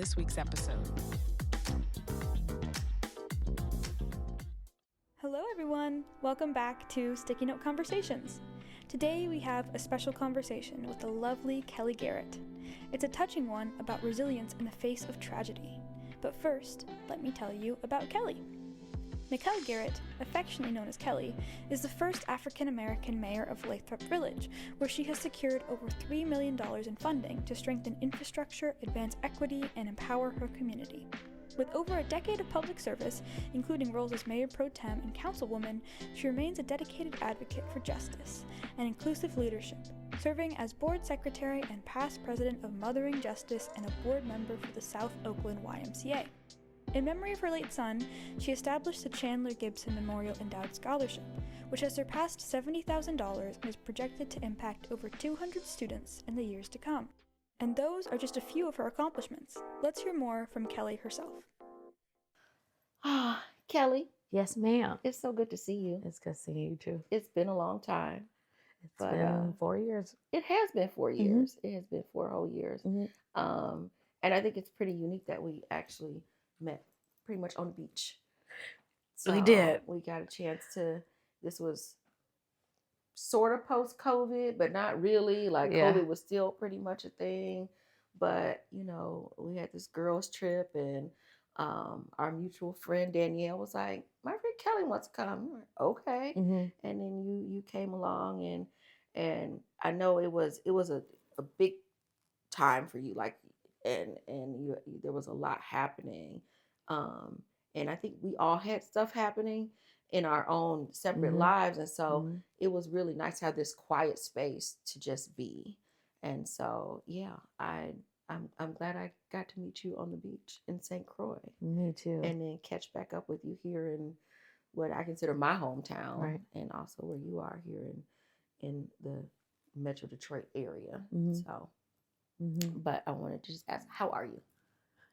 this week's episode. Hello everyone! Welcome back to Sticky Note Conversations. Today we have a special conversation with the lovely Kelly Garrett. It's a touching one about resilience in the face of tragedy. But first, let me tell you about Kelly. Mikelle Garrett, affectionately known as Kelly, is the first African-American mayor of Lathrop Village, where she has secured over $3 million in funding to strengthen infrastructure, advance equity, and empower her community. With over a decade of public service, including roles as mayor pro tem and councilwoman, she remains a dedicated advocate for justice and inclusive leadership, serving as board secretary and past president of Mothering Justice and a board member for the South Oakland YMCA. In memory of her late son, she established the Chandler Gibson Memorial Endowed Scholarship, which has surpassed $70,000 and is projected to impact over 200 students in the years to come. And those are just a few of her accomplishments. Let's hear more from Kelly herself. Kelly, Yes, ma'am. it's so good to see you. It's good seeing you too. It's been a long time. It's But, been 4 years. It has been 4 Mhm. years. It has been 4 whole years. Mhm. And I think it's pretty unique that we actually met pretty much on the beach. We did. We got a chance to, this was sort of post-COVID, but not really. Like Yeah. COVID was still pretty much a thing. But, you know, we had this girls trip and our mutual friend Danielle was like, my friend Kelly wants to come. We're like, okay. Mhm. And then you came along and I know it was a big time for you, like and you there was a lot happening. And I think we all had stuff happening in our own separate Mhm. lives. And so Mhm. it was really nice to have this quiet space to just be. And so yeah, I'm glad I got to meet you on the beach in St. Croix Me too. and then catch back up with you here in what I consider my hometown, Right. and also where you are here in the Metro Detroit area. Mhm. So, Mhm. but I wanted to just ask, how are you?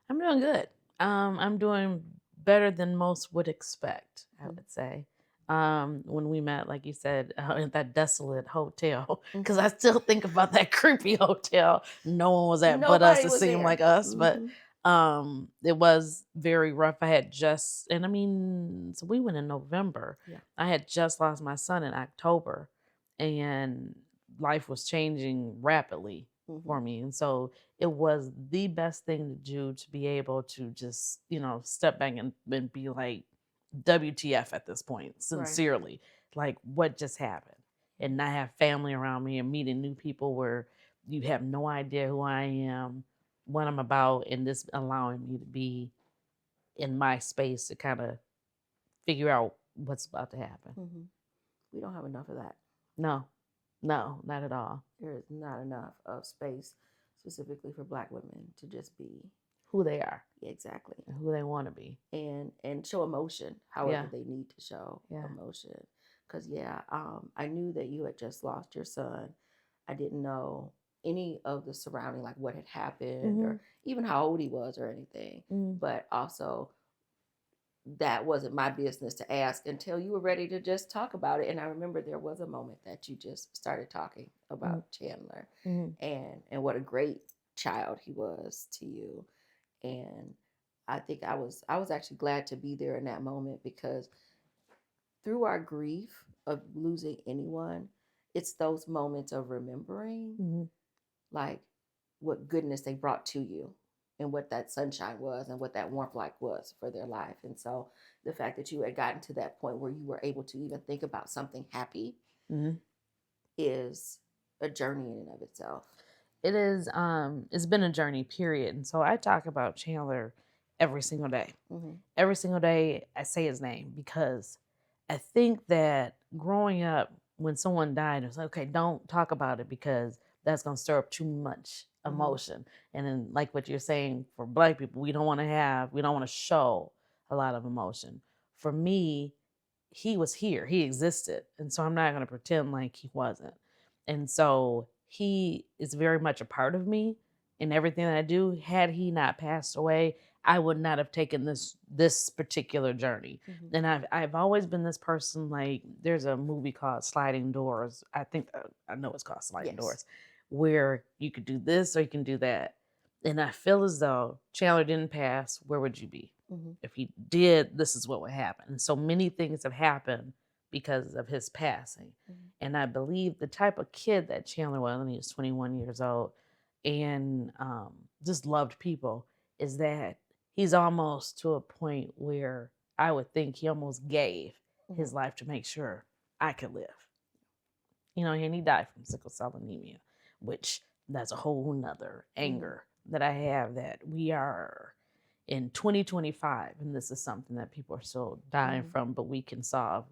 I'm doing good. I'm doing better than most would expect, I Mhm. would say. When we met, like you said, at that desolate hotel, because I still think about that creepy hotel. No one was at but us. Nobody It was seemed there. like us, but Mhm. it was very rough. I had just, and I mean, so we went in November. Yeah. I had just lost my son in October, and life was changing rapidly for Mhm. me. And so it was the best thing to do to be able to just, step back and be like, WTF at this point, sincerely. Like, what just happened? And not have family around me and meeting new people where you have no idea who I am, what I'm about, and this allowing me to be in my space to kind of figure out what's about to happen. Mhm. We don't have enough of that. No, not at all. There is not enough of space specifically for Black women to just be Who they are exactly and who they want to be. and show emotion however Yeah. they need to show Yeah. emotion. Because I knew that you had just lost your son. I didn't know any of the surrounding, like what had happened or even how old he was or anything. But also that wasn't my business to ask until you were ready to just talk about it. And I remember there was a moment that you just started talking about Chandler and what a great child he was to you. And I think I was actually glad to be there in that moment, because through our grief of losing anyone, it's those moments of remembering like what goodness they brought to you and what that sunshine was and what that warmth like was for their life. And so the fact that you had gotten to that point where you were able to even think about something happy is a journey in and of itself. It is, it's been a journey, period. And so I talk about Chandler every single day. Every single day I say his name, because I think that growing up, when someone died, it's like, okay, don't talk about it because that's going to stir up too much emotion. And then, like what you're saying, for Black people, we don't want to show a lot of emotion. For me, he was here, he existed. And so I'm not going to pretend like he wasn't. And so he is very much a part of me in everything that I do. Had he not passed away, I would not have taken this particular journey. And I've always been this person. Like, there's a movie called Sliding Doors. I think I know it's called Sliding Doors, where you could do this or you can do that. And I feel as though Chandler didn't pass, where would you be? Mm-hmm. If he did, this is what would happen. And so many things have happened because of his passing. Mm-hmm. And I believe the type of kid that Chandler was when he was 21 years old and just loved people is that he's almost to a point where I would think he almost gave his life to make sure I could live. You know, and he died from sickle cell anemia, which that's a whole nother anger that I have that we are in 2025, and this is something that people are still dying from, but we can solve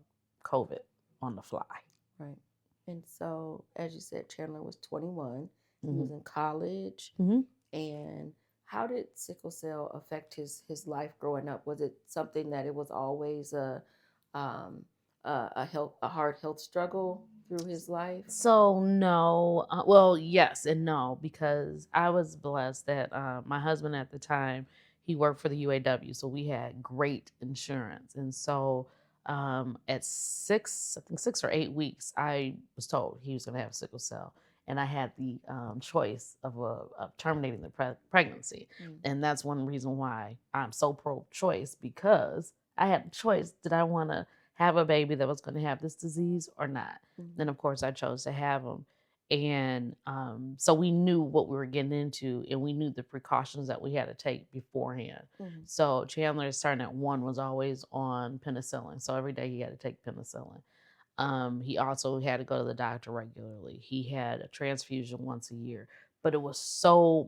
COVID on the fly. Right. And so, as you said, Chandler was 21. He was in college. And how did sickle cell affect his life growing up? Was it something that it was always a hard health struggle through his life? So no, well, yes and no, because I was blessed that my husband at the time, he worked for the UAW, so we had great insurance. And so at 6 or 8 weeks, I was told he was going to have sickle cell. And I had the choice of terminating the pregnancy. And that's one reason why I'm so pro-choice, because I had the choice. Did I want to have a baby that was going to have this disease or not? Then, of course, I chose to have him. And so we knew what we were getting into, and we knew the precautions that we had to take beforehand. So Chandler, starting at 1, was always on penicillin. So every day he had to take penicillin. He also had to go to the doctor regularly. He had a transfusion once a year. But it was so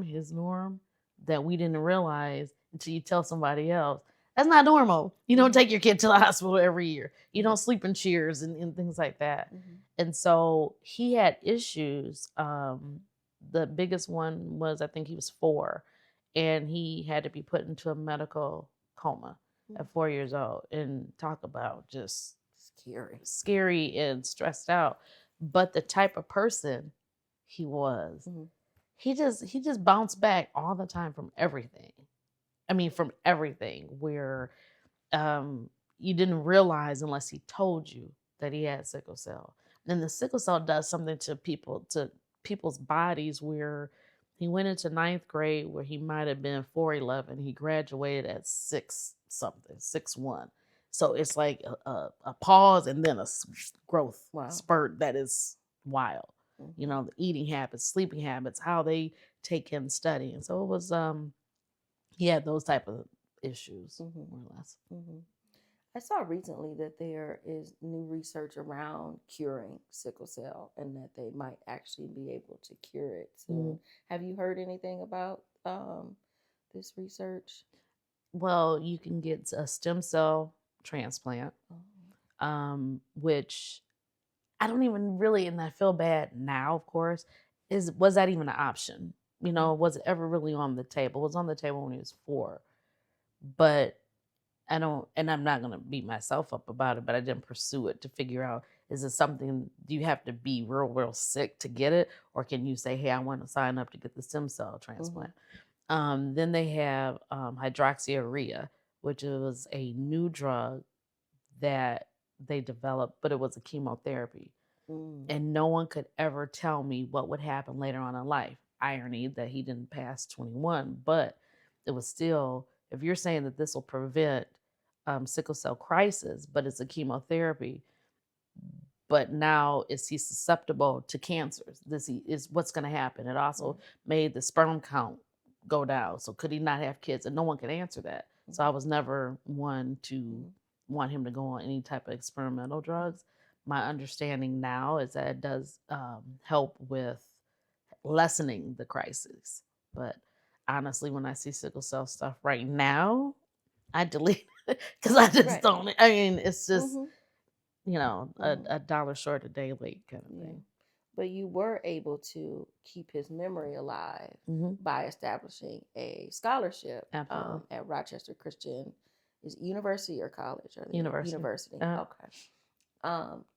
his norm, that we didn't realize until you tell somebody else, that's not normal. You don't take your kid to the hospital every year. You don't sleep in chairs and things like that. And so he had issues. The biggest one was, I think he was 4, and he had to be put into a medical coma at 4 years old. And talk about just scary and stressed out. But the type of person he was, he just bounced back all the time from everything. I mean, from everything, where you didn't realize unless he told you that he had sickle cell. And the sickle cell does something to people's bodies, where he went into 9th grade where he might have been 4'11". He graduated at 6'1". So it's like a pause and then a growth spurt that is wild. You know, the eating habits, sleeping habits, how they take him studying. So it was he had those type of issues, more or less. I saw recently that there is new research around curing sickle cell, and that they might actually be able to cure it soon. Have you heard anything about this research? Well, you can get a stem cell transplant, which I don't even really, and I feel bad now, of course, was that even an option? You know, was it ever really on the table? It was on the table when he was 4. But I don't, and I'm not going to beat myself up about it, but I didn't pursue it to figure out, is it something, do you have to be real, real sick to get it? Or can you say, hey, I want to sign up to get the stem cell transplant? Then they have hydroxyurea, which was a new drug that they developed, but it was a chemotherapy. And no one could ever tell me what would happen later on in life. Irony that he didn't pass 21, but it was still, if you're saying that this will prevent sickle cell crisis, but it's a chemotherapy, but now is he susceptible to cancers? This is what's going to happen. It also made the sperm count go down. So could he not have kids? And no one could answer that. So I was never one to want him to go on any type of experimental drugs. My understanding now is that it does help with lessening the crisis. But honestly, when I see sickle cell stuff right now, I delete it because I just don't. I mean, it's just, you know, a dollar short, a day late kind of thing. But you were able to keep his memory alive by establishing a scholarship at Rochester Christian. Is it university or college? Or University. Okay.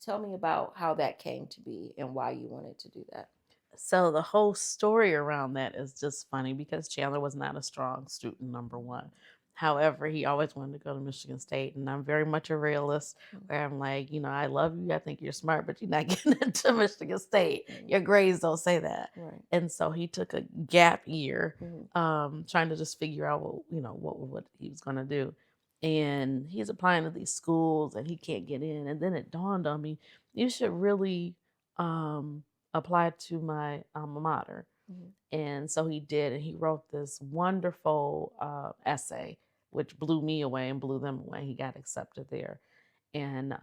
Tell me about how that came to be and why you wanted to do that. So the whole story around that is just funny because Chandler was not a strong student, number one. However, he always wanted to go to Michigan State, and I'm very much a realist where I'm like, I love you, I think you're smart, but you're not getting into Michigan State. Your grades don't say that. Right. And so he took a gap year, Mm-hmm. trying to just figure out what he was going to do. And he's applying to these schools, and he can't get in. And then it dawned on me, you should really apply to my alma mater. Mm-hmm. And so he did, and he wrote this wonderful essay, which blew me away and blew them away. He got accepted there. And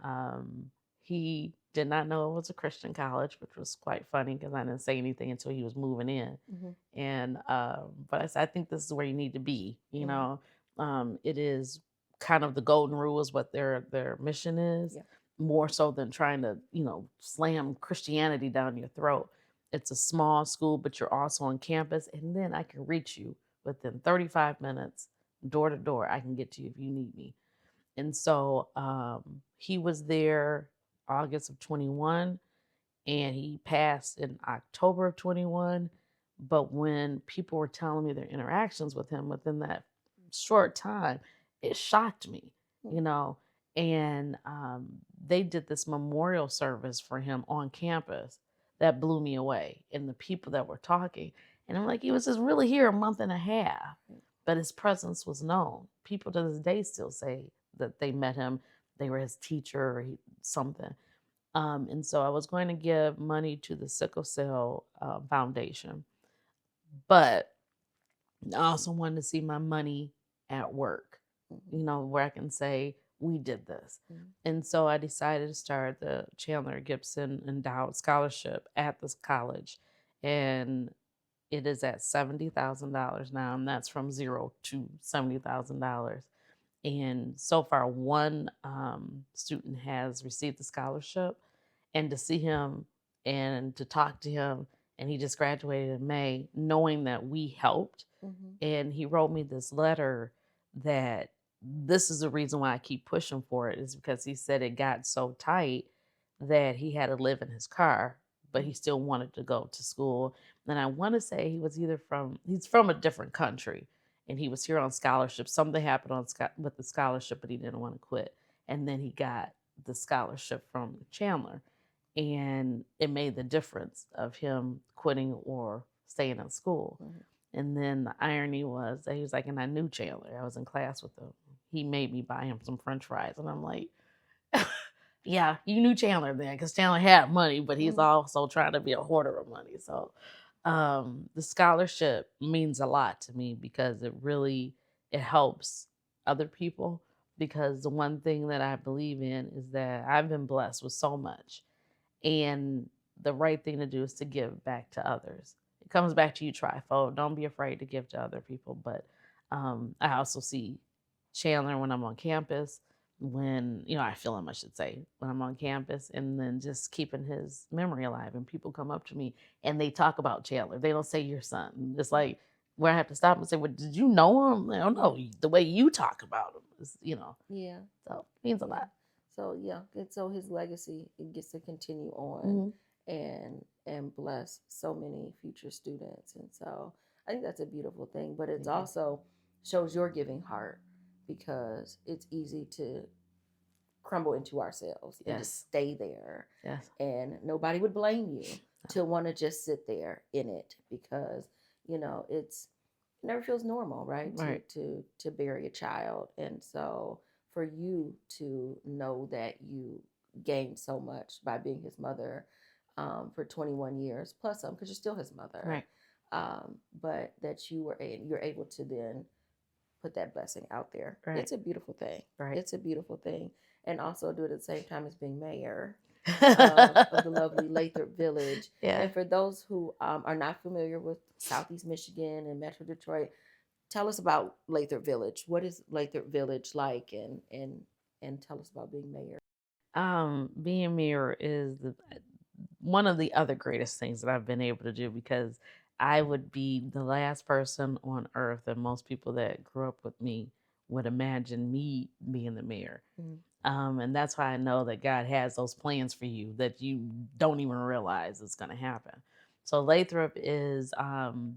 he did not know it was a Christian college, which was quite funny because I didn't say anything until he was moving in. Mm-hmm. And but I said, I think this is where you need to be. Mm-hmm. It is kind of the golden rule is what their mission is, Yeah. more so than trying to slam Christianity down your throat. It's a small school, but you're also on campus, and then I can reach you within 35 minutes, door to door. I can get to you if you need me. And so he was there August of 21, and he passed in October of 21. But when people were telling me their interactions with him within that short time, it shocked me, and they did this memorial service for him on campus that blew me away. And the people that were talking, and I'm like, he was just really here a month and a half, but his presence was known. People to this day still say that they met him, they were his teacher or something. And so I was going to give money to the Sickle Cell Foundation, but I also wanted to see my money at work, where I can say, we did this. Mm-hmm. And so I decided to start the Chandler Gibson Endowed Scholarship at this college. And it is at $70,000 now, and that's from $0 to $70,000. And so far, one student has received the scholarship, and to see him and to talk to him, and he just graduated in May, knowing that we helped. Mm-hmm. And he wrote me this letter that this is the reason why I keep pushing for it, is because he said it got so tight that he had to live in his car, but he still wanted to go to school. And I want to say he's from a different country, and he was here on scholarship. Something happened with the scholarship, but he didn't want to quit. And then he got the scholarship from Chandler, and it made the difference of him quitting or staying in school. Mm-hmm. And then the irony was that he was like, and I knew Chandler. I was in class with him. He made me buy him some French fries. And I'm like, yeah, you knew Chandler then, because Chandler had money, but he's also trying to be a hoarder of money. So the scholarship means a lot to me because it helps other people. Because the one thing that I believe in is that I've been blessed with so much. And the right thing to do is to give back to others. It comes back to you, trifold. Don't be afraid to give to other people. But I also see Chandler when I'm on campus, when, I feel him, I should say, when I'm on campus, and then just keeping his memory alive. And people come up to me and they talk about Chandler. They don't say your son. It's like where I have to stop and say, well, did you know him? I don't know. The way you talk about him is, Yeah. So it means a lot. So yeah, and so his legacy, it gets to continue on and bless so many future students. And so I think that's a beautiful thing. But it's also shows your giving heart, because it's easy to crumble into ourselves and just stay there. Yes. And nobody would blame you to want to just sit there in it, because it never feels normal, right? To bury a child. And so for you to know that you gained so much by being his mother for 21 years plus some, because you're still his mother, right? But that you're able to then put that blessing out there. Right. It's a beautiful thing. Right. It's a beautiful thing, and also do it at the same time as being mayor of the lovely Lathrop Village. Yeah. And for those who are not familiar with Southeast Michigan and Metro Detroit, tell us about Lathrop Village. What is Lathrop Village like, and tell us about being mayor. Being mayor is one of the other greatest things that I've been able to do, because I would be the last person on earth that most people that grew up with me would imagine me being the mayor. Mm-hmm. And that's why I know that God has those plans for you that you don't even realize is going to happen. So Lathrop is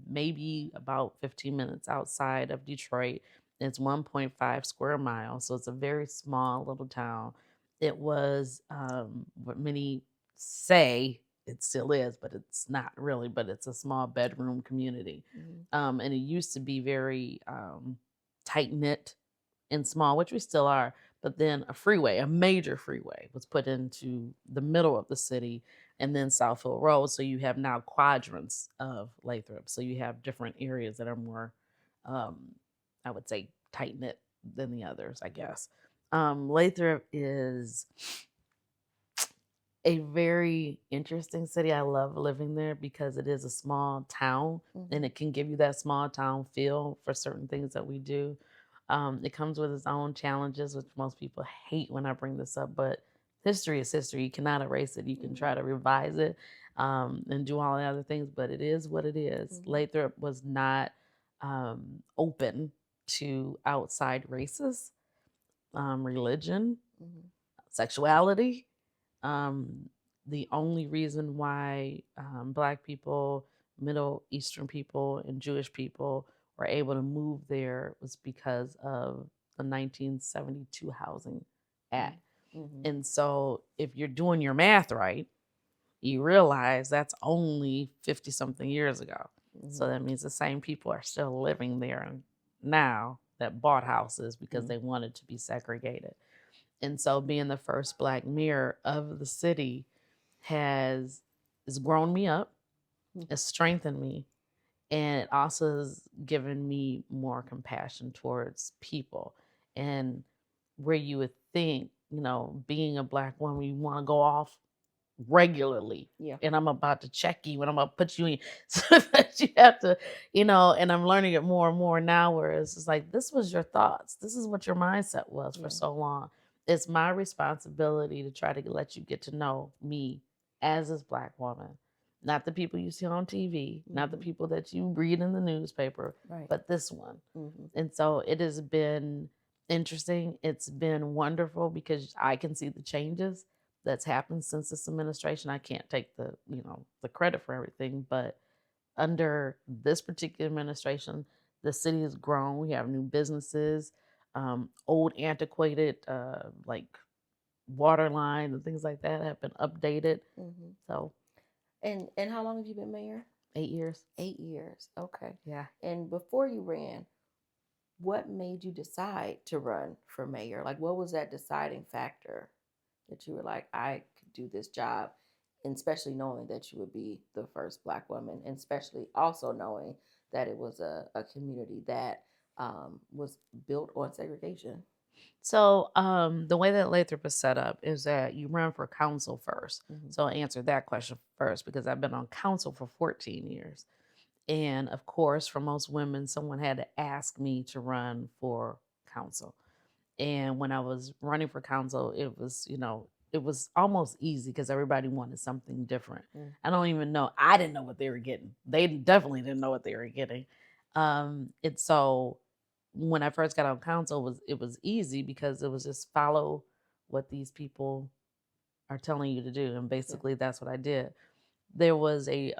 maybe about 15 minutes outside of Detroit. It's 1.5 square miles, so it's a very small little town. It was what many say it still is, but it's not really. But it's a small bedroom community, and it used to be very tight knit and small, which we still are. But then a major freeway, was put into the middle of the city, and then Southfield Road. So you have now quadrants of Lathrop. So you have different areas that are more, I would say, tight knit than the others, I guess. Lathrop is a very interesting city. I love living there because it is a small town, and it can give you that small town feel for certain things that we do. It comes with its own challenges, which most people hate when I bring this up, but history is history. You cannot erase it. You can try to revise it and do all the other things, but it is what it is. Lathrop was not open to outside races, religion, sexuality. The only reason why Black people, Middle Eastern people, and Jewish people were able to move there was because of the 1972 Housing Act. And so if you're doing your math right, you realize that's only 50 something years ago. So that means the same people are still living there now that bought houses because they wanted to be segregated. And so being the first Black mayor of the city has grown me up, has strengthened me, and it also has given me more compassion towards people. And where you would think, being a Black woman, you want to go off regularly. And I'm about to check you and I'm going to put you in so that you have to, and I'm learning it more and more now, whereas it's like, this was your thoughts. This is what your mindset was for so long. It's my responsibility to try to let you get to know me as this Black woman, not the people you see on TV, not the people that you read in the newspaper, but this one. And so it has been interesting. It's been wonderful because I can see the changes that's happened since this administration. I can't take the credit for everything, but under this particular administration, the city has grown. We have new businesses, old antiquated like water lines and things like that have been updated. So, and how long have you been mayor? 8 years. 8 years. Okay. Yeah. And before you ran, what made you decide to run for mayor? Like, what was that deciding factor that you were like, I could do this job, and especially knowing that you would be the first Black woman, and especially also knowing that it was a community that was built on segregation? So the way that Lathrop is set up is that you run for council first. So I'll answer that question first because I've been on council for 14 years. And of course, for most women, someone had to ask me to run for council. And when I was running for council, it was almost easy because everybody wanted something different. I don't even know. I didn't know what they were getting. They definitely didn't know what they were getting. And so when I first got on council, it was easy because it was just follow what these people are telling you to do. And basically that's what I did. There was a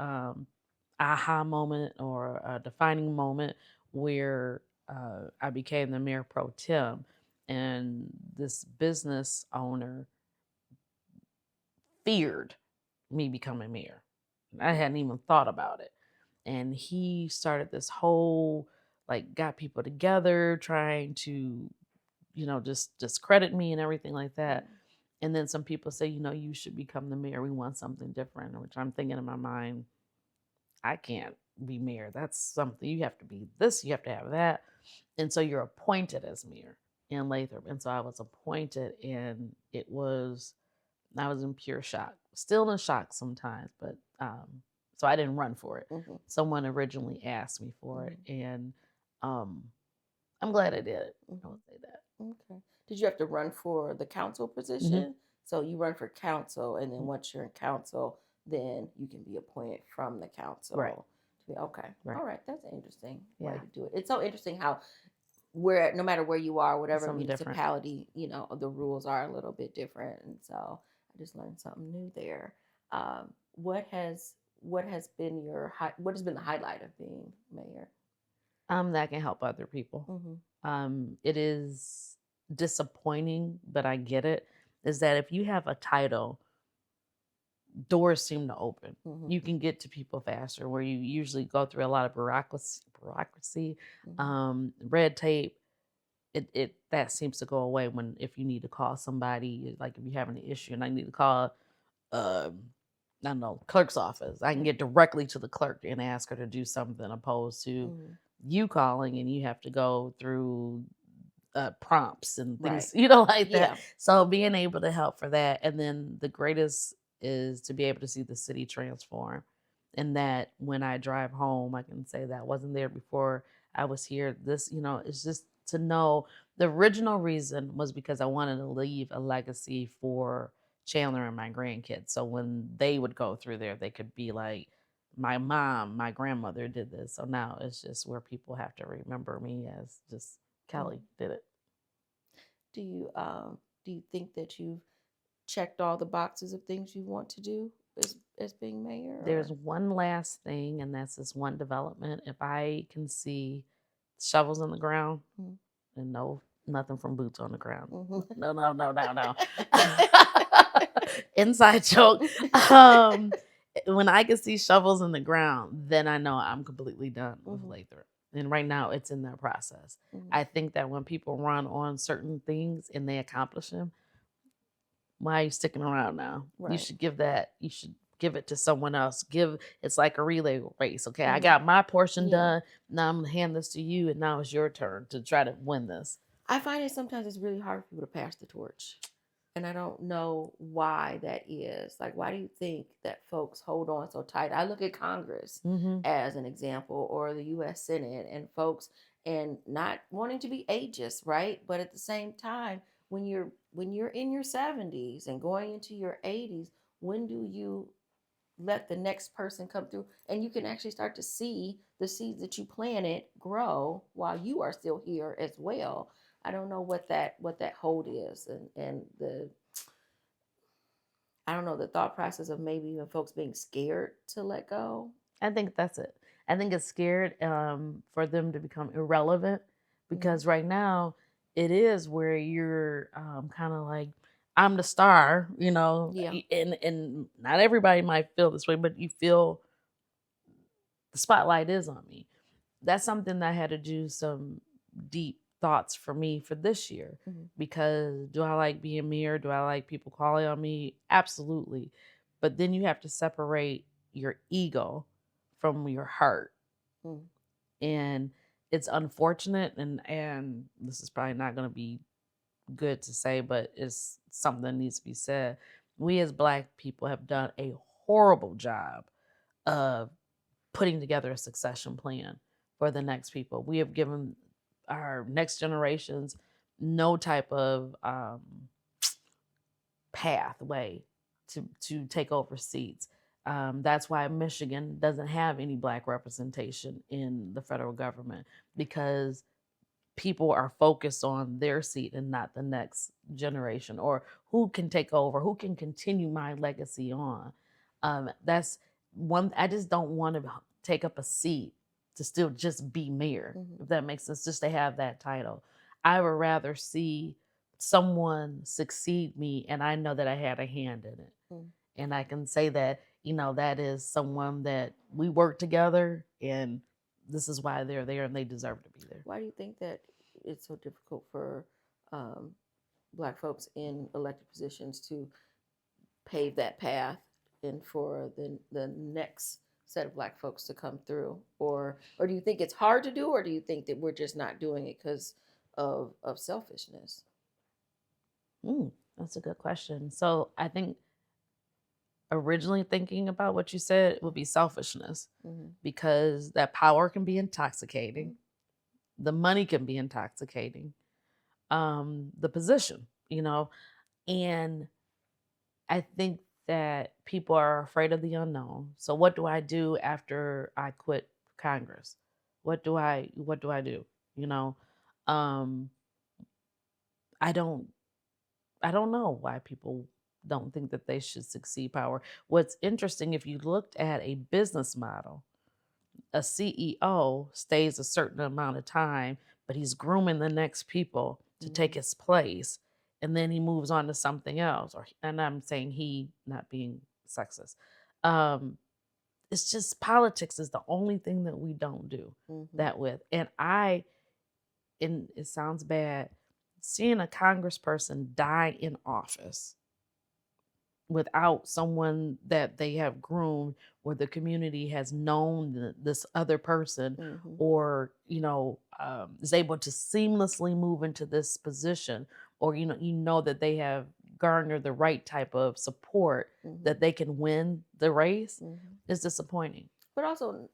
aha moment or a defining moment where I became the mayor pro tem, and this business owner feared me becoming mayor. I hadn't even thought about it. And he started this whole, got people together trying to, just discredit me and everything like that. And then some people say, you should become the mayor. We want something different, which I'm thinking in my mind, I can't be mayor. That's something, you have to be this, you have to have that. And so you're appointed as mayor in Lathrop. And so I was appointed, and I was in pure shock, still in shock sometimes, but so I didn't run for it. Someone originally asked me for it, and I'm glad I did it. I would say that. Okay. Did you have to run for the council position? So you run for council, and then once you're in council, then you can be appointed from the council. Right. Okay. Right. All right. That's an interesting way to do it. It's so interesting how no matter where you are, whatever Something municipality, the rules are a little bit different. And so I just learned something new there. What has what has been the highlight of being mayor? That can help other people. It is disappointing, but I get it. Is that if you have a title, doors seem to open. You can get to people faster, where you usually go through a lot of bureaucracy, red tape. It that seems to go away if you need to call somebody, like if you're having an issue and I need to call, I don't know, clerk's office. I can get directly to the clerk and ask her to do something, opposed to you calling and you have to go through prompts and things, like that. So being able to help for that. And then the greatest is to be able to see the city transform. And that when I drive home, I can say that I wasn't there before I was here. This, it's just to know the original reason was because I wanted to leave a legacy for Chandler and my grandkids. So when they would go through there, they could be like, my mom, my grandmother did this. So now it's just where people have to remember me as just Kelly did it. Do you think that you've checked all the boxes of things you want to do as being mayor? There's one last thing, and that's this one development. If I can see shovels in the ground, and nothing from boots on the ground. No. Inside joke. When I can see shovels in the ground, then I know I'm completely done with Lathrop. And right now it's in that process. I think that when people run on certain things and they accomplish them, why are you sticking around now? Right. You should give it to someone else. It's like a relay race. Okay, I got my portion done. Now I'm gonna hand this to you, and now it's your turn to try to win this. I find it sometimes it's really hard for people to pass the torch. And I don't know why that is. Like, why do you think that folks hold on so tight? I look at Congress as an example, or the U.S. Senate, and folks, and not wanting to be ageist, right? But at the same time, when you're in your 70s and going into your 80s, when do you let the next person come through? And you can actually start to see the seeds that you planted grow while you are still here as well. I don't know what that hold is, and I don't know, the thought process of maybe even folks being scared to let go. I think that's it. I think it's scared for them to become irrelevant, because right now it is where you're kind of like, I'm the star, and not everybody might feel this way, but you feel the spotlight is on me. That's something that I had to do some deep thoughts for me for this year, because do I like being mayor? Do I like people calling on me? Absolutely. But then you have to separate your ego from your heart. And it's unfortunate, and this is probably not going to be good to say, but it's something that needs to be said. We as Black people have done a horrible job of putting together a succession plan for the next people. We have given our next generations no type of pathway to take over seats. That's why Michigan doesn't have any Black representation in the federal government, because people are focused on their seat and not the next generation, or who can take over, who can continue my legacy on. That's one. I just don't want to take up a seat to still just be mayor, if that makes sense, just to have that title. I would rather see someone succeed me, and I know that I had a hand in it. And I can say that, that is someone that we work together, and this is why they're there and they deserve to be there. Why do you think that it's so difficult for Black folks in elected positions to pave that path, and for the next set of Black folks to come through? Or do you think it's hard to do, or do you think that we're just not doing it because of selfishness? That's a good question. So I think originally thinking about what you said, it would be selfishness, because that power can be intoxicating. The money can be intoxicating. The position, and I think that people are afraid of the unknown. So what do I do after I quit Congress? What do I do? I don't know why people don't think that they should succeed power. What's interesting, if you looked at a business model, a CEO stays a certain amount of time, but he's grooming the next people to take his place, and then he moves on to something else. And I'm saying he, not being sexist. It's just politics is the only thing that we don't do that with. And it sounds bad, seeing a congressperson die in office without someone that they have groomed, or the community has known this other person, or is able to seamlessly move into this position, or that they have garnered the right type of support that they can win the race, is disappointing. But also,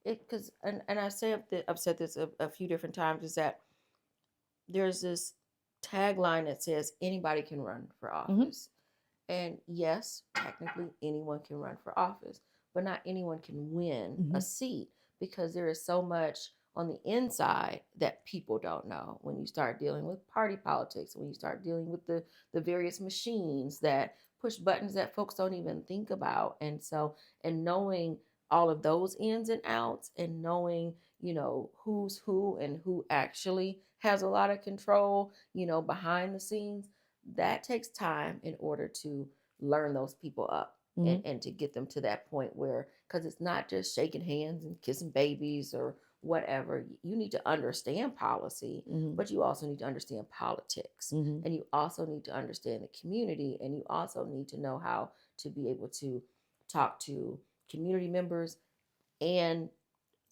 because I've said this a few different times, is that there's this tagline that says anybody can run for office. And yes, technically anyone can run for office, but not anyone can win a seat, because there is so much on the inside that people don't know. When you start dealing with party politics, when you start dealing with the various machines that push buttons that folks don't even think about. And knowing all of those ins and outs, and knowing, who's who and who actually has a lot of control, behind the scenes, that takes time in order to learn those people up and to get them to that point where, because it's not just shaking hands and kissing babies or whatever. You need to understand policy, but you also need to understand politics, and you also need to understand the community, and you also need to know how to be able to talk to community members and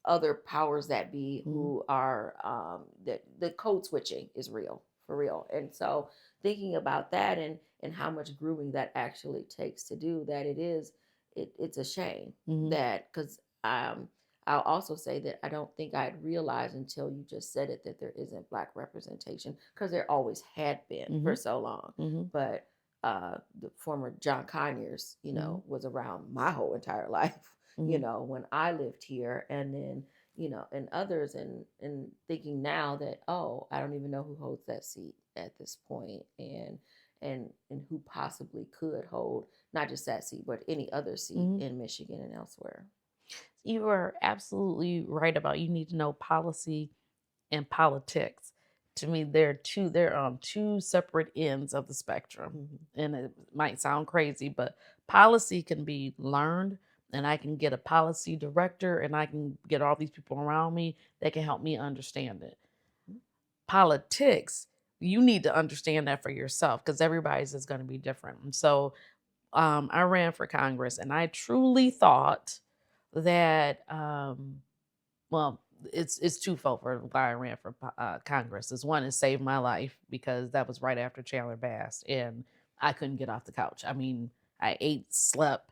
other powers that be who are the code switching is real, for real. And so thinking about that and how much grooming that actually takes to do that, it's a shame that, because I'll also say that I don't think I had realized until you just said it that there isn't Black representation, because there always had been for so long. But the former John Conyers, was around my whole entire life, when I lived here, and then, and others, and thinking now that, oh, I don't even know who holds that seat at this point, and who possibly could hold not just that seat, but any other seat in Michigan and elsewhere. You are absolutely right about, you need to know policy and politics. To me, they're on two separate ends of the spectrum. And it might sound crazy, but policy can be learned, and I can get a policy director, and I can get all these people around me that can help me understand it. Politics, you need to understand that for yourself, because everybody's is going to be different. And so I ran for Congress, and I truly thought that, it's twofold for why I ran for Congress. One is save my life, because that was right after Chandler passed, and I couldn't get off the couch. I mean, I ate, slept,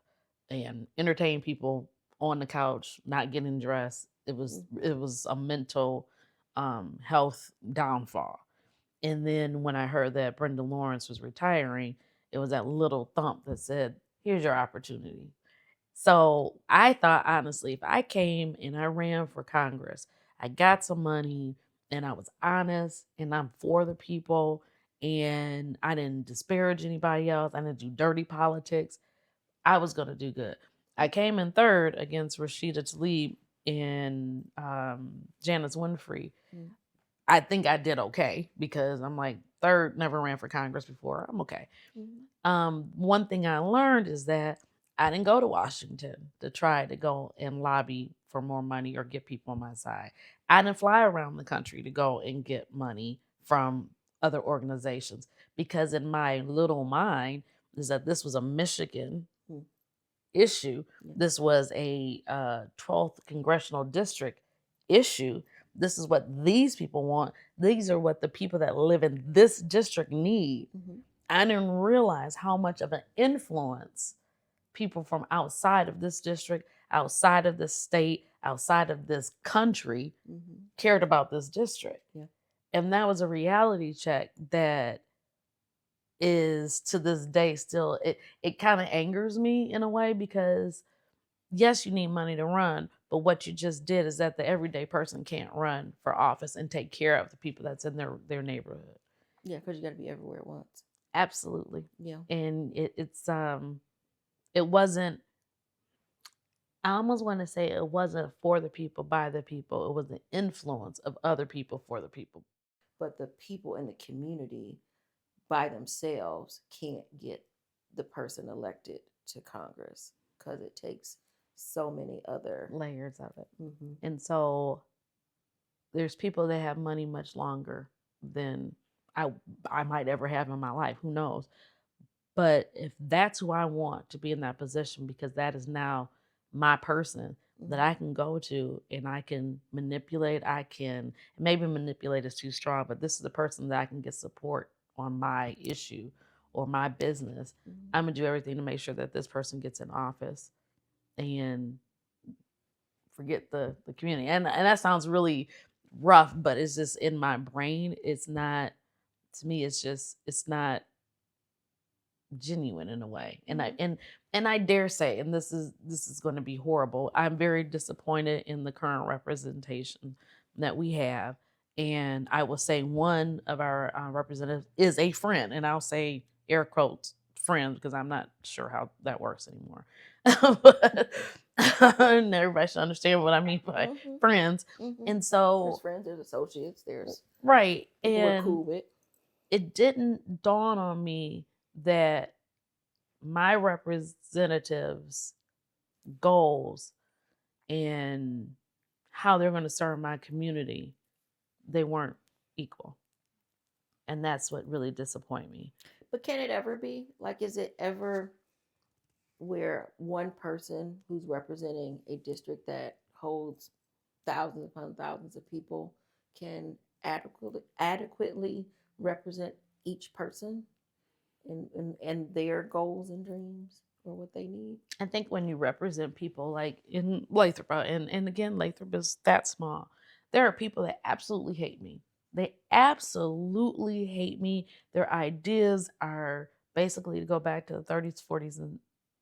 and entertained people on the couch, not getting dressed. It was a mental health downfall. And then when I heard that Brenda Lawrence was retiring, it was that little thump that said, here's your opportunity. So I thought, honestly, if I came and I ran for Congress, I got some money, and I was honest, and I'm for the people, and I didn't disparage anybody else, I didn't do dirty politics, I was going to do good. I came in third against Rashida Tlaib and Janice Winfrey. I think I did okay, because I'm like, third, never ran for Congress before, I'm okay. One thing I learned is that I didn't go to Washington to try to go and lobby for more money or get people on my side. I didn't fly around the country to go and get money from other organizations, because in my little mind is that this was a Michigan issue. This was a 12th congressional district issue. This is what these people want. These are what the people that live in this district need. I didn't realize how much of an influence people from outside of this district, outside of this state, outside of this country cared about this district. And that was a reality check that is, to this day, still, it kind of angers me in a way, because yes, you need money to run, but what you just did is that the everyday person can't run for office and take care of the people that's in their neighborhood. Yeah, because you got to be everywhere at once. Absolutely. Yeah. And it wasn't, I almost want to say it wasn't for the people, by the people. It was the influence of other people for the people. But the people in the community by themselves can't get the person elected to Congress because it takes so many other layers of it. Mm-hmm. And so there's people that have money much longer than I might ever have in my life. Who knows? But if that's who I want to be in that position, because that is now my person that I can go to and I can manipulate, maybe manipulate is too strong, but this is the person that I can get support on my issue or my business. I'm going to do everything to make sure that this person gets in office and forget the community. And that sounds really rough, but it's just in my brain. It's not, to me, it's not genuine in a way. And I dare say, and this is going to be horrible, I'm very disappointed in the current representation that we have. And I will say one of our representatives is a friend, and I'll say air quotes friend because I'm not sure how that works anymore. But and everybody should understand what I mean by friends. And so there's friends, there's associates, there's right, people and we're cool with. It didn't dawn on me that my representatives' goals and how they're going to serve my community, they weren't equal. And that's what really disappointed me. But can it ever be? Like, is it ever where one person who's representing a district that holds thousands upon thousands of people can adequately represent each person and their goals and dreams or what they need? I think when you represent people like in Lathrop, and again, Lathrop is that small, there are people that absolutely hate me. They absolutely hate me. Their ideas are basically to go back to the 30s, 40s,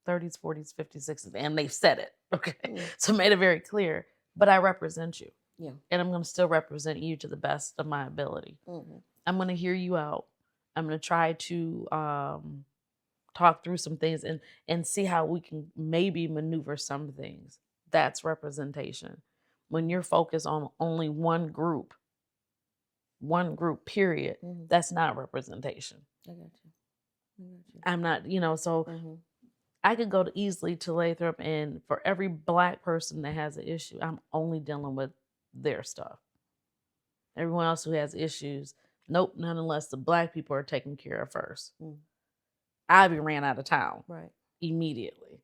50s, 60s, and they've said it. Okay. So made it very clear. But I represent you. Yeah. And I'm going to still represent you to the best of my ability. I'm going to hear you out. I'm going to try to talk through some things and see how we can maybe maneuver some things. That's representation. When you're focused on only one group, period, that's not representation. I got you. I'm not, so I could go easily to Lathrop, and for every Black person that has an issue, I'm only dealing with their stuff. Everyone else who has issues, nope, none unless the Black people are taken care of first. I'll be ran out of town immediately.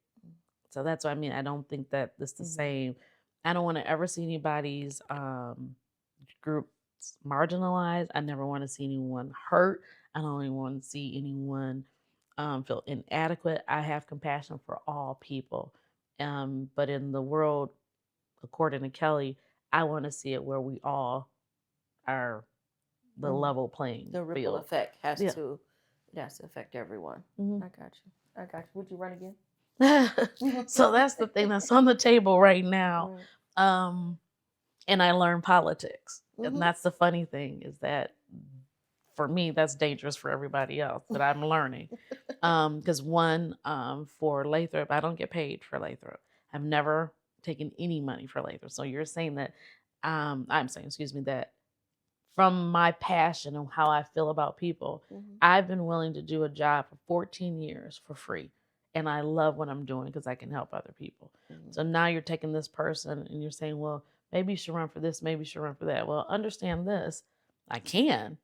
So that's what I mean. I don't think that it's the same. I don't want to ever see anybody's group marginalized. I never want to see anyone hurt. I don't even want to see anyone feel inadequate. I have compassion for all people. But in the world, according to Kelly, I want to see it where we all are the level playing The ripple field. effect has to affect everyone. I got you. Would you run again? So that's the thing that's on the table right now. And I learned politics. And that's the funny thing, is that for me, that's dangerous for everybody else, but I'm learning. Because for Lathrop, I don't get paid for Lathrop. I've never taken any money for Lathrop. So you're saying that, that from my passion and how I feel about people, I've been willing to do a job for 14 years for free. And I love what I'm doing because I can help other people. So now you're taking this person and you're saying, well, maybe you should run for this, maybe you should run for that. Well, understand this. I can,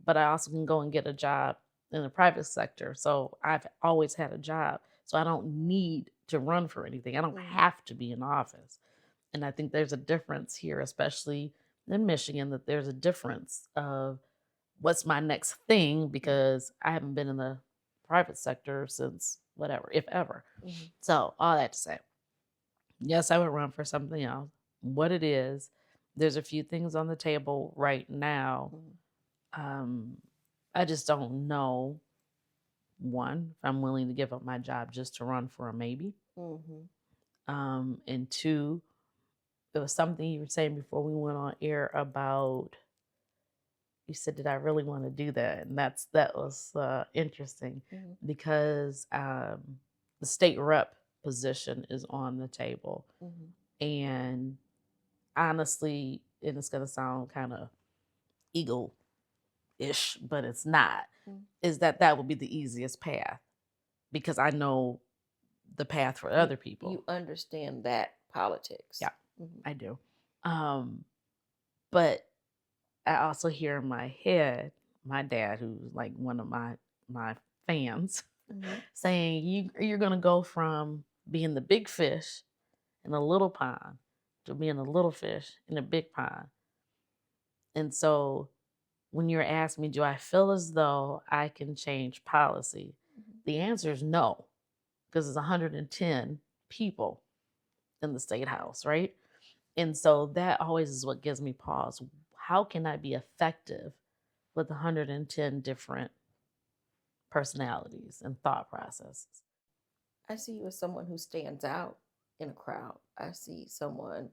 but I also can go and get a job in the private sector. So I've always had a job. So I don't need to run for anything. I don't have to be in office. And I think there's a difference here, especially in Michigan, that there's a difference of what's my next thing, because I haven't been in the private sector since whatever, if ever. So all that to say, yes, I would run for something else. What it is, there's a few things on the table right now. I just don't know, one, if I'm willing to give up my job just to run for a maybe. And two, it was something you were saying before we went on air about you said, did I really want to do that? And that was interesting because the state rep position is on the table. And honestly, and it's going to sound kind of ego-ish, but it's not, is that would be the easiest path because I know the path for other people. You understand that politics. Yeah, I do. But I also hear in my head my dad, who's like one of my fans, saying you're gonna go from being the big fish in a little pond to being a little fish in a big pond. And so when you're asking me, do I feel as though I can change policy? The answer is no, because there's 110 people in the state house, right? And so that always is what gives me pause. How can I be effective with 110 different personalities and thought processes? I see you as someone who stands out in a crowd. I see someone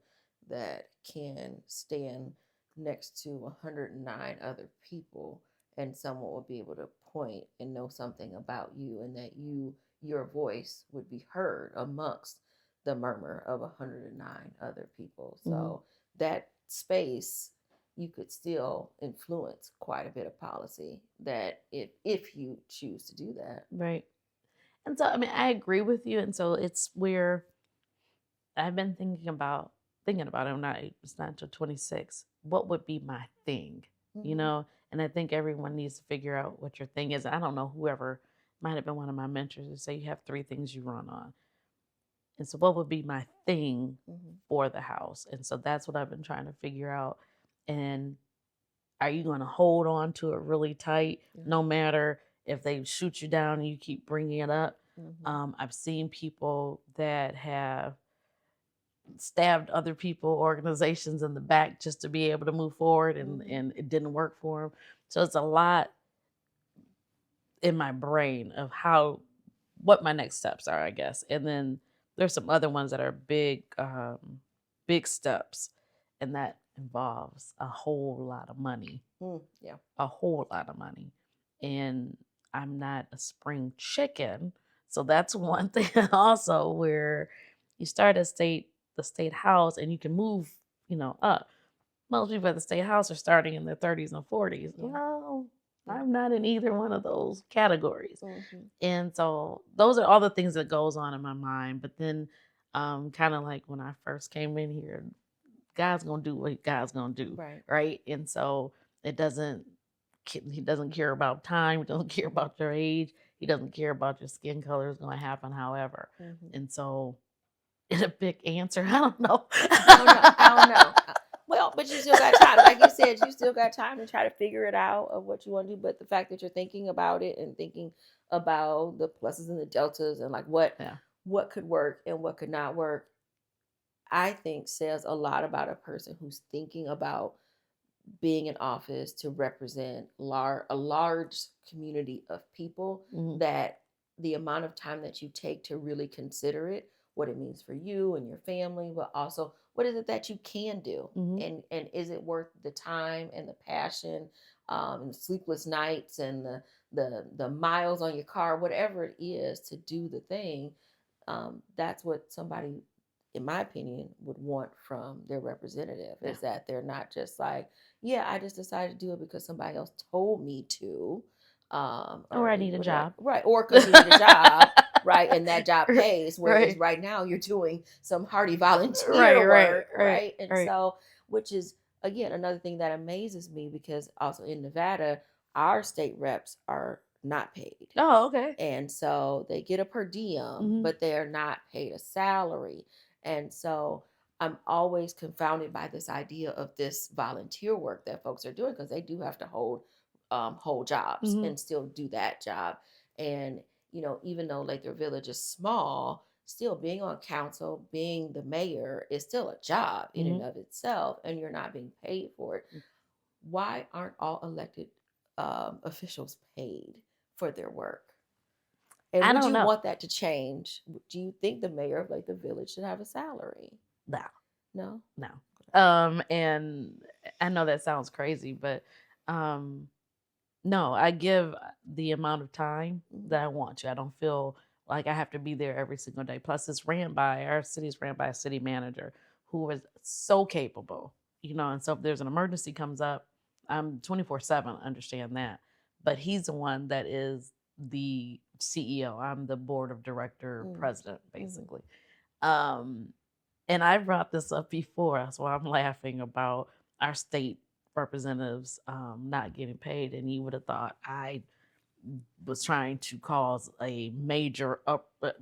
that can stand next to 109 other people and someone will be able to point and know something about you and that your voice would be heard amongst the murmur of 109 other people. So that space, you could still influence quite a bit of policy that if you choose to do that. Right. And so, I mean, I agree with you. And so it's where I've been thinking about it. It's not until 26. What would be my thing, you know? And I think everyone needs to figure out what your thing is. I don't know, whoever might have been one of my mentors to say you have 3 things you run on. And so what would be my thing for the house? And so that's what I've been trying to figure out. And are you going to hold on to it really tight, no matter if they shoot you down and you keep bringing it up? I've seen people that have stabbed other people, organizations in the back just to be able to move forward, and it didn't work for them. So it's a lot in my brain of what my next steps are, I guess. And then there's some other ones that are big steps, and that involves a whole lot of money. A whole lot of money. And I'm not a spring chicken. So that's one thing also, where you start the state house and you can move, up. Most people at the state house are starting in their 30s and 40s. Well, I'm not in either one of those categories. And so those are all the things that goes on in my mind. But then kind of like when I first came in here, God's going to do what God's going to do. Right. And so he doesn't care about time. He doesn't care about your age. He doesn't care about your skin color. It's going to happen however. And so in a big answer, I don't know. I don't know. Well, but you still got time. Like you said, you still got time to try to figure it out of what you want to do. But the fact that you're thinking about it and thinking about the pluses and the deltas and like what could work and what could not work, I think says a lot about a person who's thinking about being in office to represent a large community of people, that the amount of time that you take to really consider it, what it means for you and your family, but also what is it that you can do, and is it worth the time and the passion, and the sleepless nights and the miles on your car, whatever it is to do the thing. That's what somebody, in my opinion, would want from their representative, is that they're not just like, I just decided to do it because somebody else told me to. Or I need a job. Right. Or because you need a job. Right. And that job pays. Whereas right now you're doing some hardy volunteer work. Right. And so, which is, again, another thing that amazes me, because also in Nevada, our state reps are not paid. Oh, okay. And so they get a per diem, but they're not paid a salary. And so I'm always confounded by this idea of this volunteer work that folks are doing, because they do have to hold jobs and still do that job. And, even though Lathrop Village is small, still being on council, being the mayor is still a job in and of itself, and you're not being paid for it. Why aren't all elected officials paid for their work? And would you want that to change? Do you think the mayor of Lathrop Village should have a salary? No. No? No. And I know that sounds crazy, but No, I give the amount of time Mhm. that I want to. I don't feel like I have to be there every single day. Plus, our city's ran by a city manager who is so capable, and so if there's an emergency comes up, I'm 24/7, understand that. But he's the one that is the CEO. I'm the board of director president, basically. Um, and I brought this up before. That's why I'm laughing about our state representatives not getting paid. And you would have thought I was trying to cause a major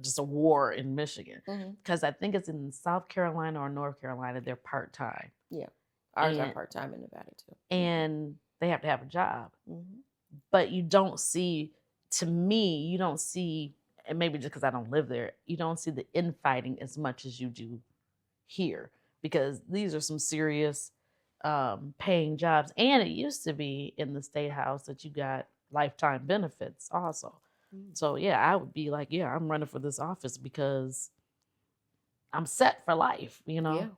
just a war in Michigan, because I think it's in South Carolina or North Carolina. They're part time. Yeah, ours are part time in Nevada too, and they have to have a job. Mm-hmm. But you don't see, to me, you don't see, and maybe just because I don't live there, you don't see the infighting as much as you do here, because these are some serious paying jobs. And it used to be in the state house that you got lifetime benefits also. So yeah, I would be like, yeah, I'm running for this office because I'm set for life, Yeah.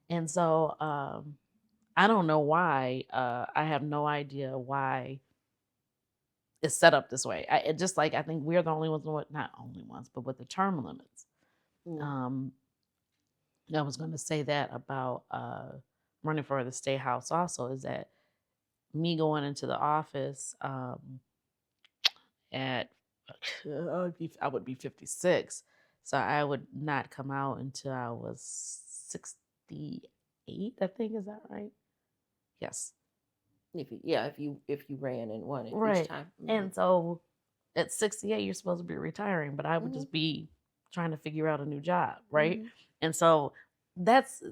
And so I don't know why. I have no idea why it's set up this way. It just like, I think we're the only ones, not only ones, but with the term limits. I was going to say that about running for the state house also, is that me going into the office at I would be 56, so I would not come out until I was 68. I think, is that right? Yes. If you ran and won it Right. each time. And so at 68, you're supposed to be retiring, but I would just be trying to figure out a new job, right? And so that's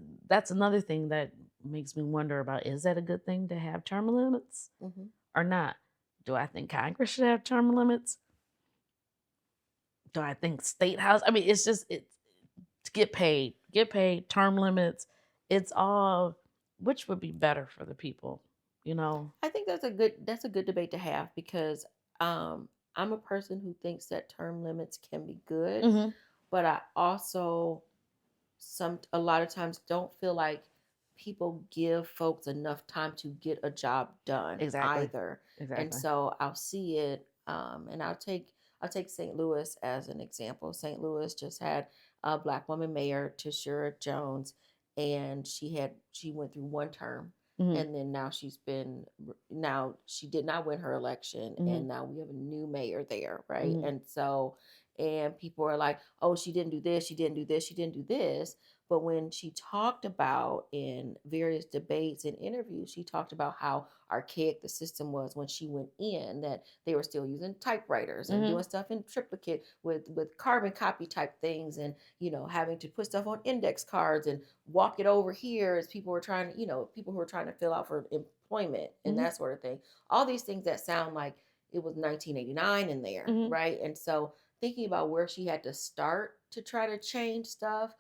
another thing that makes me wonder about, is that a good thing to have term limits or not? Do I think Congress should have term limits? Do I think state house? I mean, it's just to get paid, term limits. It's all, which would be better for the people, I think that's a good debate to have, because I'm a person who thinks that term limits can be good, but I also a lot of times don't feel like people give folks enough time to get a job done either. And so I'll see it, and I'll take St. Louis as an example. St. Louis just had a Black woman mayor, Tashira Jones, and she went through one term. And then now she did not win her election, and now we have a new mayor there, right? And so, and people are like, oh, she didn't do this, she didn't do this, she didn't do this. But when she talked about, in various debates and interviews, she talked about how archaic the system was when she went in, that they were still using typewriters and doing stuff in triplicate with carbon copy type things, and having to put stuff on index cards and walk it over here as people were trying to, people who were trying to fill out for employment and that sort of thing. All these things that sound like it was 1989 in there, right? And so thinking about where she had to start to try to change stuff,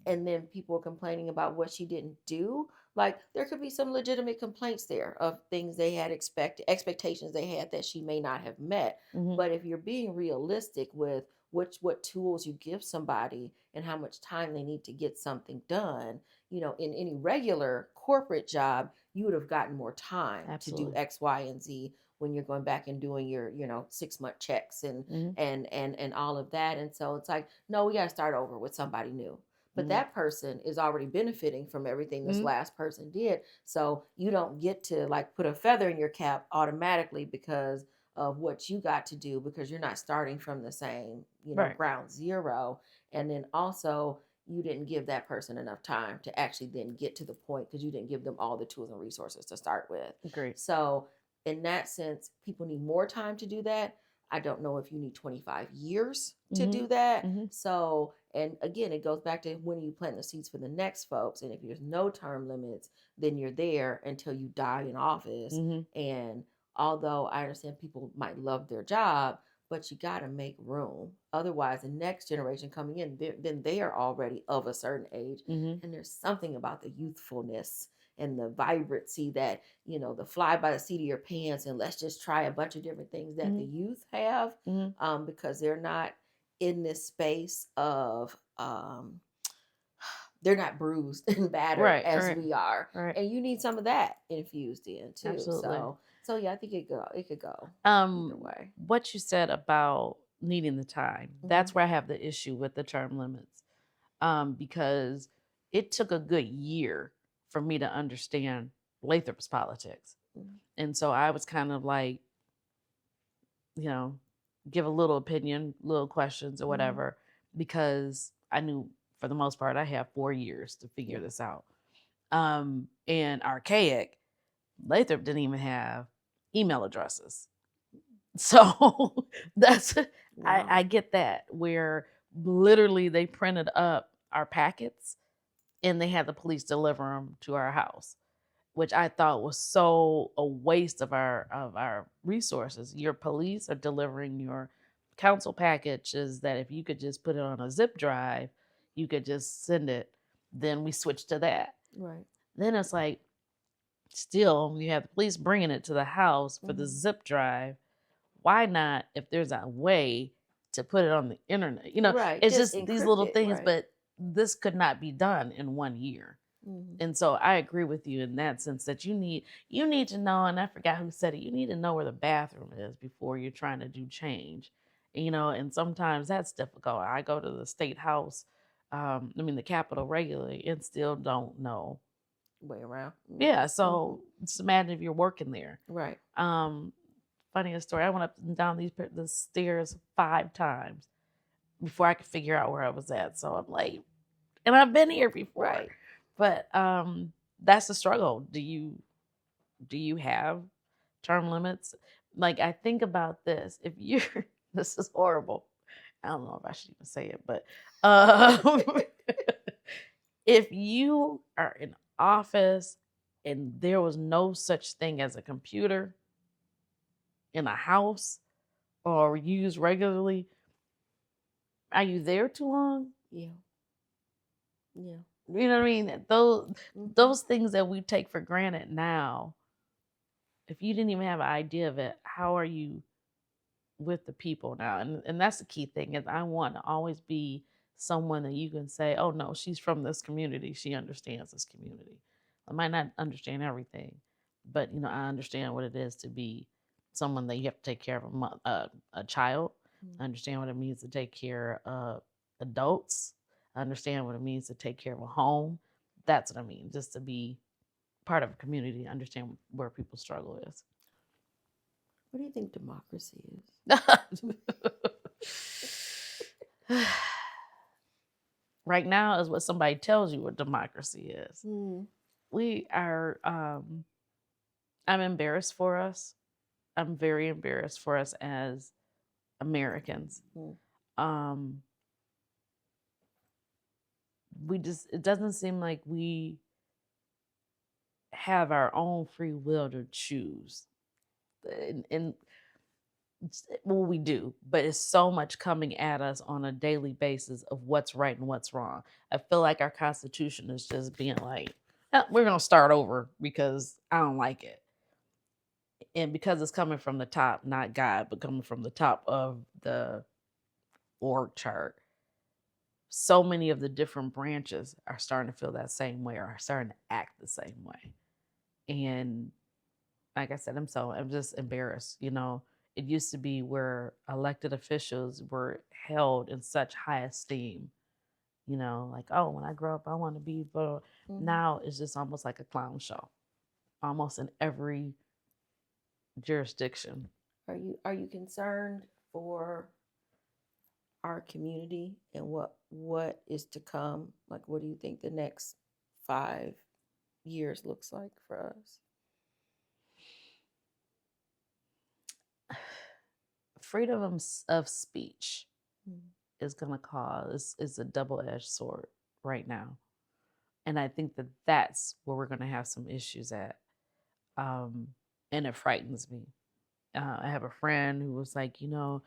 and then people were complaining about what she didn't do. Like, there could be some legitimate complaints there of things they had expectations they had that she may not have met. But if you're being realistic with what tools you give somebody and how much time they need to get something done, in any regular corporate job, you would have gotten more time to do X, Y, and Z when you're going back and doing your 6-month checks and all of that. And so it's like, no, we got to start over with somebody new. But that person is already benefiting from everything this last person did. So you don't get to like put a feather in your cap automatically because of what you got to do, because you're not starting from the same, ground zero. And then also, you didn't give that person enough time to actually then get to the point, because you didn't give them all the tools and resources to start with. Great. So in that sense, people need more time to do that. I don't know if you need 25 years to do that. So, and again, it goes back to, when you plant the seeds for the next folks. And if there's no term limits, then you're there until you die in office. And although I understand people might love their job, but you got to make room. Otherwise, the next generation coming in, then they are already of a certain age. And there's something about the youthfulness and the vibrancy that, the fly by the seat of your pants and let's just try a bunch of different things that the youth have, because they're not in this space of they're not bruised and battered as we are. Right. And you need some of that infused in too. Absolutely. So yeah, I think it could go either way. What you said about needing the time, that's where I have the issue with the term limits. Because it took a good year for me to understand Lathrop's politics. And so I was kind of like, give a little opinion, little questions or whatever, because I knew for the most part I have 4 years to figure this out. And archaic, Lathrop didn't even have email addresses. So that's, I get that, where literally they printed up our packets and they had the police deliver them to our house, which I thought was so a waste of our resources. Your police are delivering your council packages that if you could just put it on a zip drive, you could just send it. Then we switched to that. Right. Then it's like, still, you have the police bringing it to the house for the zip drive. Why not, if there's a way to put it on the internet? Right. It's just these little things, right. but this could not be done in 1 year. And so I agree with you in that sense that you need to know, and I forgot who said it, you need to know where the bathroom is before you're trying to do change. And sometimes that's difficult. I go to the state house, the Capitol regularly, and still don't know way around. Yeah, so just imagine if you're working there. Right. Funniest story, I went up and down the stairs 5 times before I could figure out where I was at. So I'm late. And I've been here before. Right. But that's the struggle. Do you have term limits? Like, I think about this. If you're, this is horrible. I don't know if I should even say it, but if you are in office and there was no such thing as a computer in a house or used regularly, are you there too long? Yeah. You know what I mean? Those things that we take for granted now, if you didn't even have an idea of it, how are you with the people now? And that's the key thing, is I want to always be someone that you can say, oh no, she's from this community. She understands this community. I might not understand everything, but I understand what it is to be someone that you have to take care of a child. I understand what it means to take care of adults. I understand what it means to take care of a home. That's what I mean, just to be part of a community, understand where people's struggle is. What do you think democracy is? Right now is what somebody tells you what democracy is. We are, I'm embarrassed for us. I'm very embarrassed for us as Americans. It doesn't seem like we have our own free will to choose. And well, we do, but it's so much coming at us on a daily basis of what's right and what's wrong. I feel like our Constitution is just being like, we're going to start over because I don't like it. And because it's coming from the top, not God, but coming from the top of the org chart, so many of the different branches are starting to feel that same way, or are starting to act the same way. And like I said, I'm just embarrassed. It used to be where elected officials were held in such high esteem. Like, oh, when I grow up, I want to be. But now it's just almost like a clown show, almost in every jurisdiction. Are you concerned for our community and what is to come? Like, what do you think the next 5 years looks like for us? Freedom of speech is going to cause is a double-edged sword right now. And I think that that's where we're going to have some issues at. And it frightens me. I have a friend who was like, you don't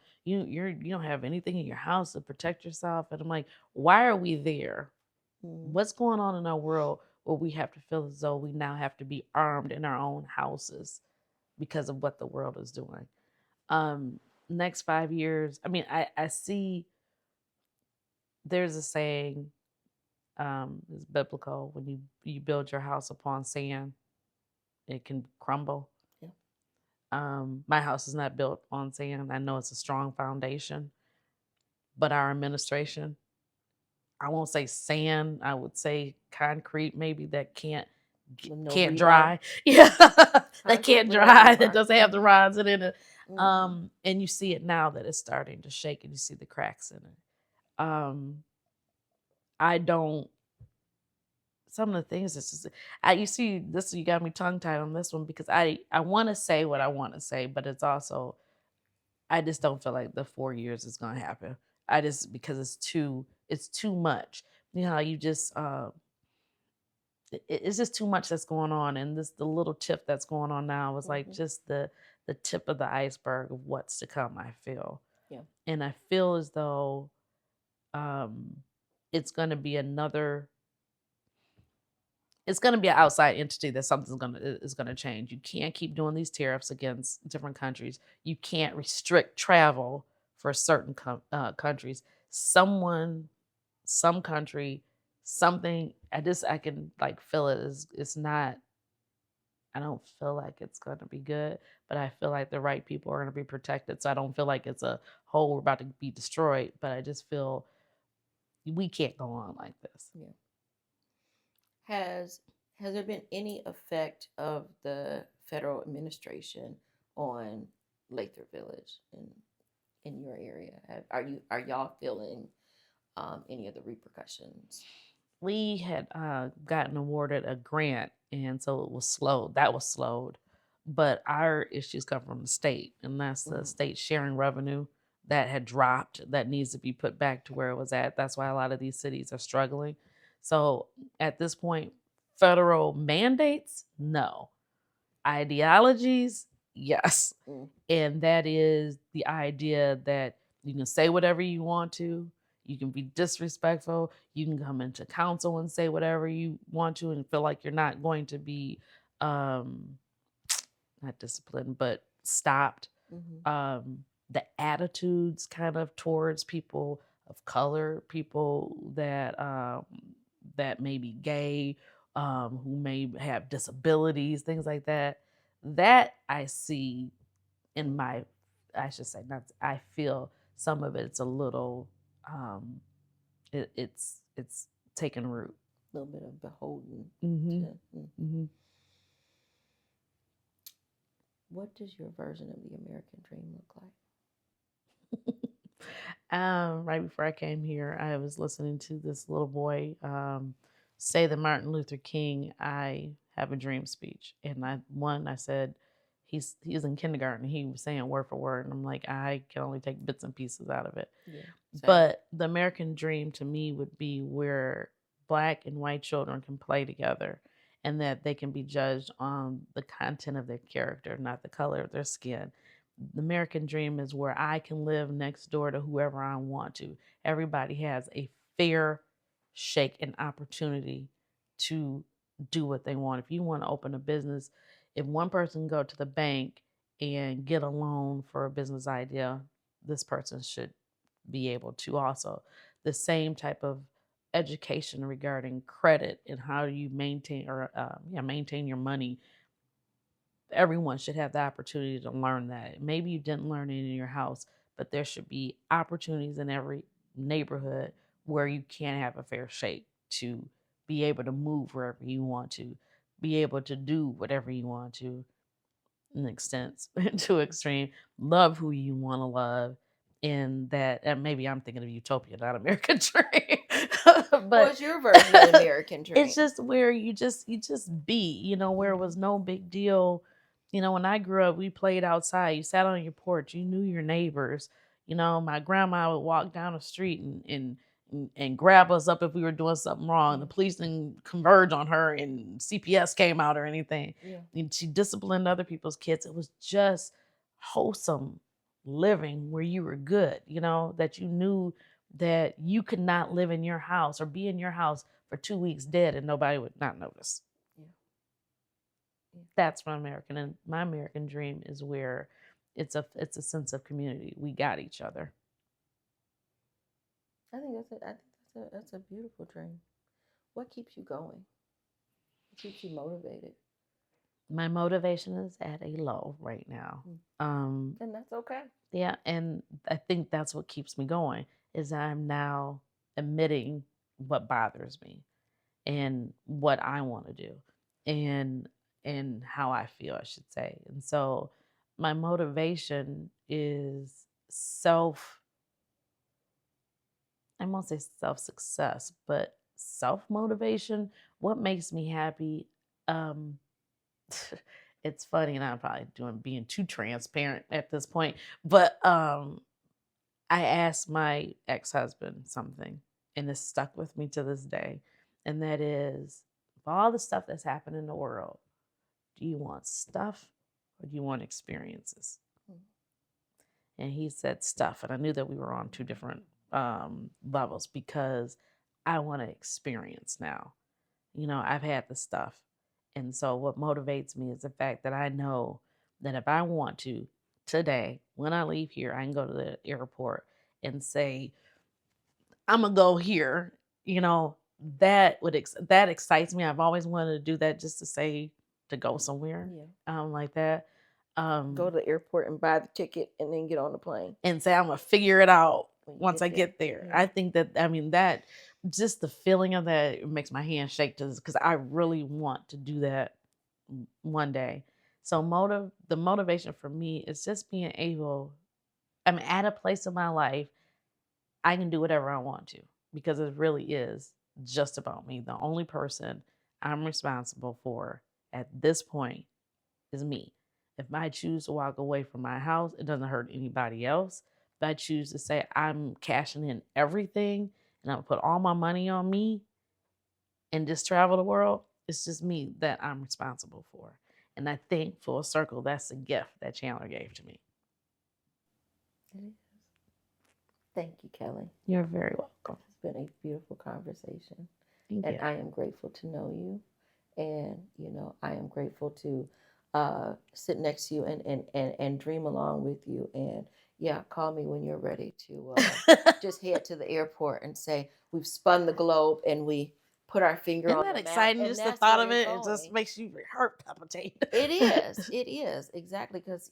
have anything in your house to protect yourself. And I'm like, why are we there? What's going on in our world where we have to feel as though we now have to be armed in our own houses because of what the world is doing? Next 5 years, I see there's a saying, is biblical. When you build your house upon sand, it can crumble. Yeah. My house is not built on sand. I know it's a strong foundation, but our administration, I won't say sand, I would say concrete, maybe that can't dry. Yeah, that can't dry. That doesn't have the rods in it. And you see it now that it's starting to shake, and you see the cracks in it. I don't. Some of the things it's just, you see this. You got me tongue tied on this one because I want to say what I want to say, but it's also I just don't feel like the 4 years is gonna happen. Because it's too much. You know how you just it's just too much that's going on, and the little tip that's going on now is like just the tip of the iceberg of what's to come. I feel, yeah, and I feel as though it's going to be another. It's going to be an outside entity that something's is going to change. You can't keep doing these tariffs against different countries. You can't restrict travel for certain countries. Some country, something. I can like feel it. It's not. I don't feel like it's going to be good, but I feel like the right people are going to be protected. So I don't feel like it's a whole we're about to be destroyed. But I just feel we can't go on like this. Yeah. Has there been any effect of the federal administration on Lathrop Village in your area? Are y'all feeling any of the repercussions? We had gotten awarded a grant, and so it was slowed. That was slowed, but our issues come from the state, and that's the state sharing revenue that had dropped. That needs to be put back to where it was at. That's why a lot of these cities are struggling. So at this point, federal mandates, no. Ideologies, yes. And that is the idea that you can say whatever you want to. You can be disrespectful. You can come into council and say whatever you want to and feel like you're not going to be not disciplined, but stopped. The attitudes kind of towards people of color, people that that may be gay, who may have disabilities, things like that. That I see in my, I should say, not. I feel some of it's a little, it's taken root. A little bit of beholden. To, What does your version of the American dream look like? Right before I came here, I was listening to this little boy say the Martin Luther King "I have a dream" speech, and I said he's in kindergarten. He was saying word for word, and I'm like, I can only take bits and pieces out of it. Yeah, but the American dream to me would be where Black and white children can play together, and that they can be judged on the content of their character, not the color of their skin. The American dream is where I can live next door to whoever I want to. Everybody has a fair shake and opportunity to do what they want. If you want to open a business, if one person go to the bank and get a loan for a business idea, this person should be able to also. The same type of education regarding credit and how you maintain maintain your money. Everyone should have the opportunity to learn that. Maybe you didn't learn it in your house, but there should be opportunities in every neighborhood where you can have a fair shake to be able to move wherever you want to, be able to do whatever you want to, an extent to extreme, love who you want to love, in that, and maybe I'm thinking of utopia, not American dream. But what's your version of American dream? It's just where you just be, where it was no big deal. When I grew up, we played outside. You sat on your porch. You knew your neighbors. My grandma would walk down the street and grab us up if we were doing something wrong. The police didn't converge on her and CPS came out or anything. Yeah. And she disciplined other people's kids. It was just wholesome living where you were good, that you knew that you could not live in your house or be in your house for 2 weeks dead and nobody would not notice. Yeah. That's my American, and my American dream is where it's a sense of community. We got each other. I think that's a beautiful dream. what keeps you going? What keeps you motivated? My motivation is at a low right now. And that's okay. Yeah, and I think that's what keeps me going, is that I'm now admitting what bothers me and what I want to do and how I feel, I should say. And so my motivation is I won't say self-success, but self-motivation. What makes me happy? It's funny, and I'm probably being too transparent at this point, but I asked my ex-husband something, and it's stuck with me to this day, and that is, of all the stuff that's happened in the world, do you want stuff or do you want experiences? And he said stuff, and I knew that we were on two different levels, because I want to experience now. I've had the stuff. And so what motivates me is the fact that I know that if I want to, today, when I leave here, I can go to the airport and say, I'm going to go here. That excites me. I've always wanted to do that, just to go somewhere. Yeah. Like that. Go to the airport and buy the ticket and then get on the plane. And say, I'm going to figure it out once I get there. Yeah. I think that just the feeling of that, it makes my hand shake, because I really want to do that one day. So the motivation for me is just being able, I'm at a place in my life, I can do whatever I want to, because it really is just about me. The only person I'm responsible for at this point is me. If I choose to walk away from my house, it doesn't hurt anybody else. If I choose to say I'm cashing in everything and I'm going to put all my money on me and just travel the world, it's just me that I'm responsible for. And I think, full circle, that's a gift that Chandler gave to me. It is. Thank you, Kelly. You're very welcome. It's been a beautiful conversation. Thank you. I am grateful to know you. And, I am grateful to sit next to you and dream along with you. And call me when you're ready to just head to the airport and say, we've spun the globe and we put our finger on the map. Isn't that exciting? Just the thought of it, it just makes your heart palpitate. It is, exactly, because,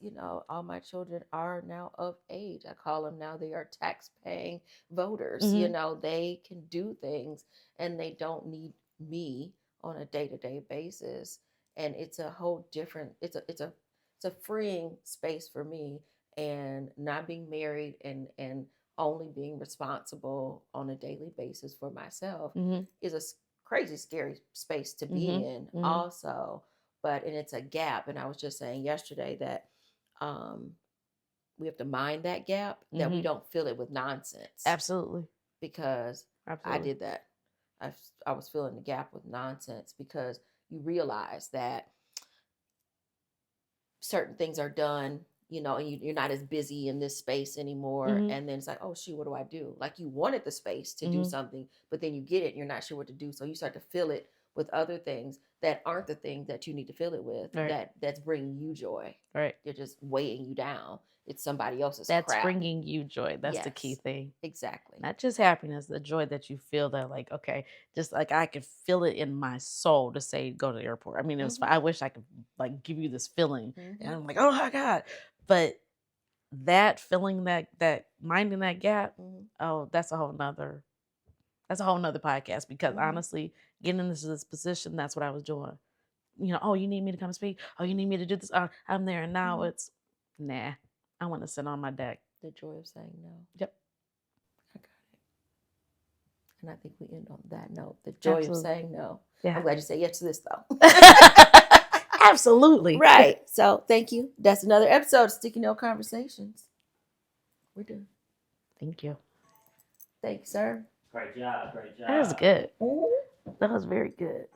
all my children are now of age. I call them now, they are tax-paying voters. Mm-hmm. They can do things and they don't need me on a day-to-day basis. And it's a whole different, it's a freeing space for me, and not being married and only being responsible on a daily basis for myself mm-hmm. is a crazy scary space to be mm-hmm. in mm-hmm. also. And it's a gap. And I was just saying yesterday that we have to mind that gap, mm-hmm. that we don't fill it with nonsense. Absolutely. Because I did that. I was filling the gap with nonsense, because you realize that certain things are done, and you're not as busy in this space anymore. Mm-hmm. And then it's like, oh, shoot, what do I do? Like, you wanted the space to mm-hmm. do something, but then you get it and you're not sure what to do. So you start to fill it with other things that aren't the things that you need to fill it with, right. That's bringing you joy. Right. They're just weighing you down. It's somebody else's That's crap. Bringing you joy. That's yes, the key thing. Exactly. Not just happiness, the joy that you feel, that like, okay, just like I could feel it in my soul to say, go to the airport. I mean, it was mm-hmm. I wish I could like give you this feeling. Mm-hmm. And I'm like, oh my God. But that feeling, that minding that gap, mm-hmm. oh, that's a whole nother podcast, because mm-hmm. honestly, getting into this position, that's what I was doing. Oh, you need me to come speak? Oh, you need me to do this? I'm there. And now mm-hmm. it's, nah, I want to sit on my deck. The joy of saying no. Yep. I got it. And I think we end on that note. The joy Absolutely. Of saying no. Yeah. I'm glad you said yes to this, though. Absolutely. Right. So thank you. That's another episode of Sticky Note Conversations. We're done. Thank you. Thanks, sir. Great job. That was good. Mm-hmm. That was very good.